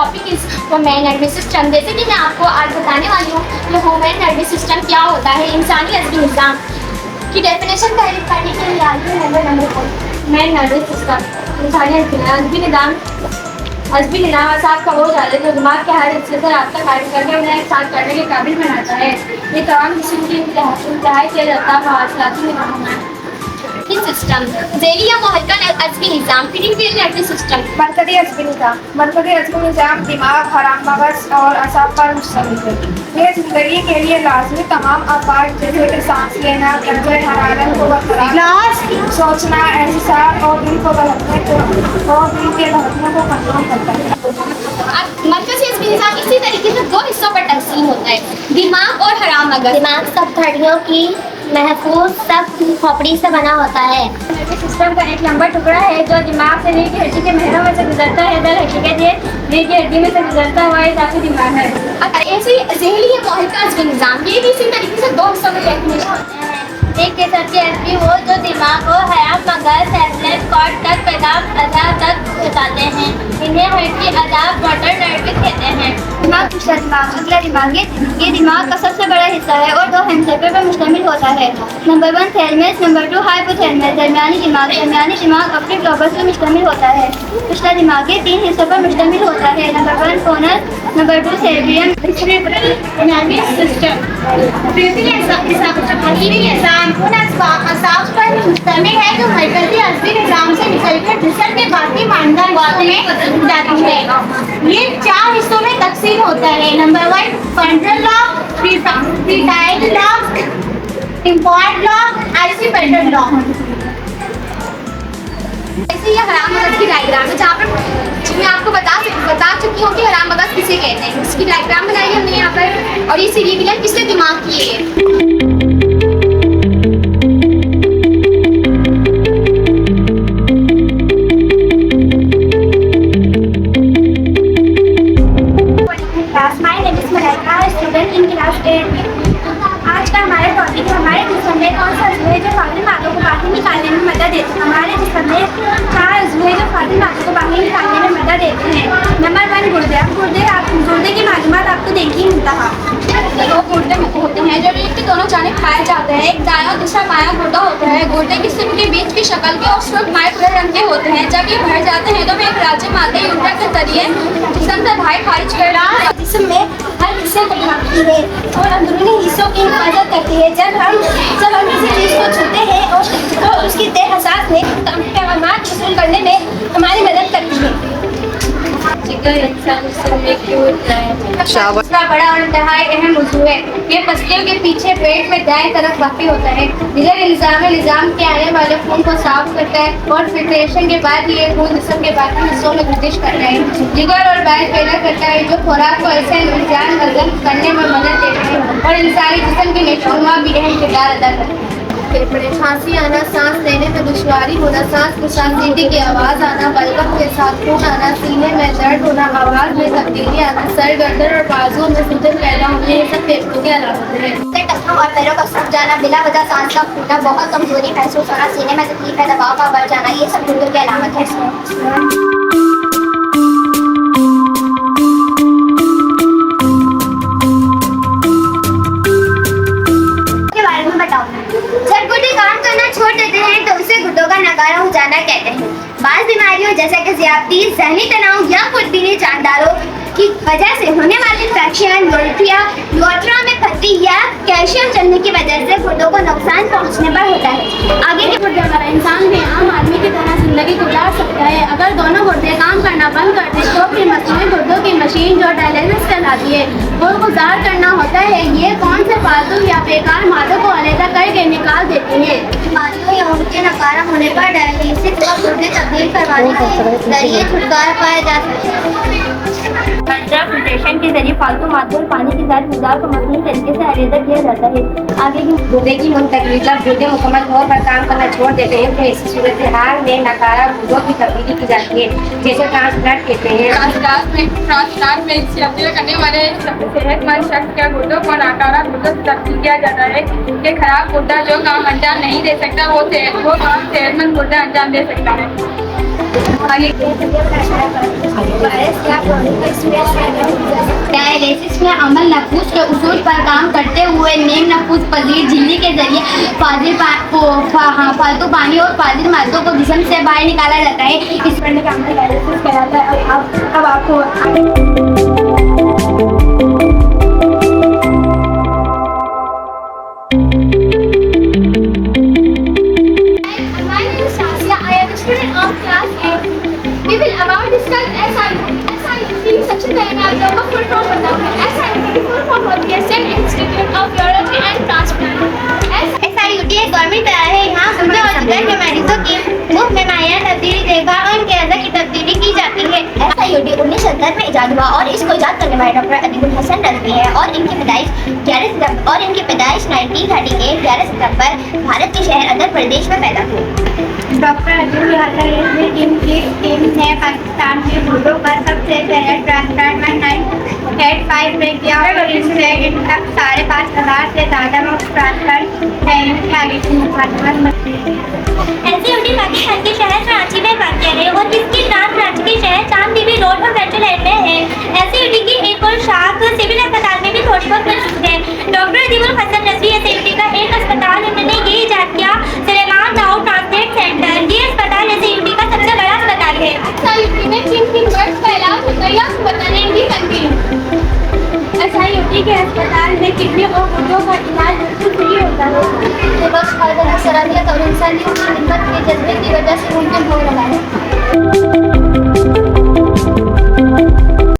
Topic is women nervous system. जैसे कि मैं आपको आज बताने वाली हूँ कि वुमेन नर्वस सिस्टम क्या होता है। इंसानी अज़्बी निज़ाम की डेफिनेशन तारीफ करने के लिए आई है नंबर 4 वुमेन नर्वस सिस्टम। इंसानी अज़्बी निज़ाम असाब का वो जाता है जो दिमाग के हर हिस्से से रास्ता कायम करके उन्हें एक साथ करने के काबिल बनाता है। ये तमाम किस्म की इंतहाई तेज रफ्तार मवासिलाती निज़ाम है। सिस्टम ज़ेली या मुहक्कम अज़्बी निज़ाम फीडिंग नर्वस सिस्टम। मरकज़ी अज़्बी निज़ाम दिमाग, हराम मगज़ और असाब पर मुश्तमिल है। यह ज़िंदगी के लिए लाज़मी तमाम अफ़ाल जैसे कि सांस लेना, दर्जे हरारत को बरकरार, सोचना, एहसास और दिल के धड़कने को कंट्रोल करता है। मरकज़ी अज़्बी निज़ाम इसी तरीके से दो हिस्सों पर तकसीम होता है, दिमाग और हराम मगज़। दिमाग सब हड्डियों की महफूज सब खोपड़ी से बना होता है। नर्वस सिस्टम का एक लंबा टुकड़ा है जो दिमाग से रीढ़ की हड्डी के महरों में से गुजरता है। दर हकीकत ये रीढ़ की हड्डी में से गुजरता हुआ इजाफी दिमाग है। ऐसे ज़ेली या मुहक्कम अज़्बी निज़ाम ये भी इसी तरीके से दो हिस्सों में तकसीम होते हैं। एक किस्म की अज़्बी वो जो दिमाग को हराम मगज़ सेफलेस कॉर्ड तक पैगाम अज़ा तक पहुँचाते हैं। इन्हें हड्डी अज़ाब मोटर नर्वस कहते हैं। दिमाग पिछला दिमाग अगला दिमाग ये दिमाग का सबसे बड़ा हिस्सा है और दो हेमसेफे पर मुश्तमिल होता है। Number 1 thalamus, number 2 hypothalamus. दरमियानी दिमाग ऑप्टिक लोबस पर मुश्तमिल होता है। पिछला दिमाग ये 3 हिस्सों पर मुश्तमिल होता है। Number 1 conus, number 2 cerebrum. Nervous system उन असाब पर मुश्तमिल है जो मरकज़ी अज़्बी निज़ाम से निकलकर जिस्म के बाकी मानदा हिस्सों में जाती है। ये 4 हिस्सों में तकसीम होता है। Number 1 frontal lobe, prefrontal lobe, टिम्पॉइड लॉब, आइसिपेटल लॉब। ऐसे ये हराम मगज़ की डायग्राम है जहाँ पर मैं आपको बता चुकी हूँ कि हराम मगज़ किसे कहते हैं। इसकी डायग्राम बनाई हमने यहाँ पर और ये सीरियल किससे दिमाग की है। आज का हमारा टॉपिक हमारे जिस्म में कौन सा अज़्व है जो फाजिल मादों को बाहर निकालने में मदद देते हैं। हमारे जिस्म में 4 अज़्व है जो फाजिल मादों को बाहर निकालने में मदद देते हैं। नंबर 1 गुर्दे की मालूमात आपको देखी मिलता है। 2 गुर्दे होते हैं जो रीढ़ के दोनों जानिब खाए जाते हैं। एक दायां और दूसरा बायां गुर्दा होता है। गुर्दे की सिर के बीच की शक्ल के और सुर्ख माए भूरे रंग के होते हैं। जब ये भर जाते हैं तो वे एक राज्य मादे यूरिया के जरिए जिस्म से बाहर खारिज कर जिस्म में हर हिस्से को ढांकती है और अंदरूनी हिस्सों की हिफाजत करती है। जब हम किसी चीज़ को छूते हैं और तो उसकी तय हसास में पैगामात वसूल करने में हमारी मदद करती है। दूसरा बड़ा और इंतहाई अहम उज़्व है। ये पसलियों के पीछे पेट में दाएं तरफ वाक़ई होता है। जिगर निज़ाम के आने वाले खून को साफ करता है और फिल्ट्रेशन के बाद ये खून जिस्म के बाकी हिस्सों में गर्दिश करता है। जिगर और बाइल पैदा करता है जो खुराक को ऐसे इंतजाम हजम करने में मदद देते हैं और इंसानी जिस्म के नशोनुमा भी अहम किरदार अदा करते हैं। फेफड़े, खांसी आना, सांस लेने में दुश्वारी होना, सांस के साथ सीटी की आवाज़ आना, बलगम के साथ खून आना, सीने में दर्द होना, आवाज़ में तब्दीली आना, सर गर्दन और बाजुओं में सूजन पैदा होने, ये सब फेफड़ों की अलामतें हैं। टखनों और पैरों का सूख जाना, बिला वजह सांस का फूलना, बहुत कमजोरी महसूस होना, सीने में तकलीफ है, दबाव का बढ़ जाना, ये सब गुर्दों की अलामत है। जब गुर्दे काम करना छोड़ देते हैं तो उसे गुर्दों का नकारा हो जाना कहते हैं। बाज़ बीमारियों जैसे कि ज़ियादती, ज़हनी तनाव या खुदबीनी जानदारों की वजह से होने वाली इन्फेक्शन, यूरेथ्रा में पथरी या कैल्शियम जमने की वजह से गुर्दों को नुकसान पहुंचने पर होता है। आगे के गुर्दे वाला इंसान भी आम आदमी की तरह जिंदगी गुजार सकता है अगर दोनों गुर्दे काम करना बंद कर दें तो फिर मसनूई गुर्दों की मशीन जो डायलिसिस कहलाती है वो गुजार करना होता है। ये कौन से फालतू या बेकार मादों को अलहदा करके निकाल देती है। बीमारियों या उनके नकारा होने पर डायलिसिस व गुर्दे तब्दील करवाने के जरिए छुटकारा पाया जा सकता है। फिल्ट्रेशन के जरिए फालतू मादों और पानी की ज़्यादा मिक़दार को मसनूई तरीके से अलहदा किया जाता है। आगे की गुर्दे की मुंतकिली जब गुर्दे मुकम्मल तौर पर काम करना छोड़ देते हैं तो इस सूरत हाल में नकारा गुर्दों की तब्दीली की जाती है जैसे ट्रांसप्लांट कहते हैं। ट्रांसप्लांट में तब्दील करने वाले सेहतमंद शख्स के गुर्दों को नकारा गुर्दों से तब्दील किया जाता है। कि खराब गुर्दा जो काम अंजाम नहीं दे सकता वो काम सेहतमंद गुर्दा अंजाम दे सकता है। डायलिसिस में अमल नफूस के उसूल पर काम करते हुए नेम नफूस पजीर झिल्ली के जरिए फालतू पानी और फाजिल मादों को जिस्म से बाहर निकाला जाता है। इस करने का अमल डायलिसिस कहलाता है। अब आपको We will about discuss SIUT section में आपको full form बताऊंगा। SIUT full form होती है St. Institute of Urology and Transplant। SIUT एक गवर्नमेंट है। यहाँ गुर्दे और जिगर के मरीजों की मुफ्त में माहियाना तब्दीली देखभाल और उनके अज़ा की तब्दीली की जाती है। SIUT 1970 में इजाद हुआ और इसको इजाद करने वाले डॉक्टर अदीबुल हसन नदवी है और इनकी पैदाइश 11 सितंबर भारत के शहर आंध्र प्रदेश में पैदा हुई। डॉक्टर अदीबुल हसन नदवी की टीम ने पाकिस्तान के गुर्दों का सबसे पहले ट्रांसप्लांट 1985 में किया और इससे इन तक 5,500 से ज़्यादा मुफ्त ट्रांसप्लांट आगे की मुखातिब। SIUT पाकिस्तान के शहर कराची में वाक़या है और इसकी ब्रांच कराची के शहर चांद बीबी रोड और मेट्रो लाइन में है। SIUT की एक और शाख सिविल अस्पताल में भी थोशबक मौजूद है। डॉक्टर अदीबुल हसन नदवी SIUT का एक अस्पताल इन्होंने ये इजाद किया सुलेमान दाऊद ट्रांसप्लांट सेंटर। ये अस्पताल SIUT का सबसे बड़ा अस्पताल है। SIUT में किन वर्ड्स का इलाज होता है आपको बताने की तनकीद। SIUT के अस्पताल में किडनी और गुर्दों का इलाज बिल्कुल फ्री होता है। ये बस फायदा असरानियत और इंसानियत की खिदमत के जज्बे की वजह से मुमकिन हो रहा है।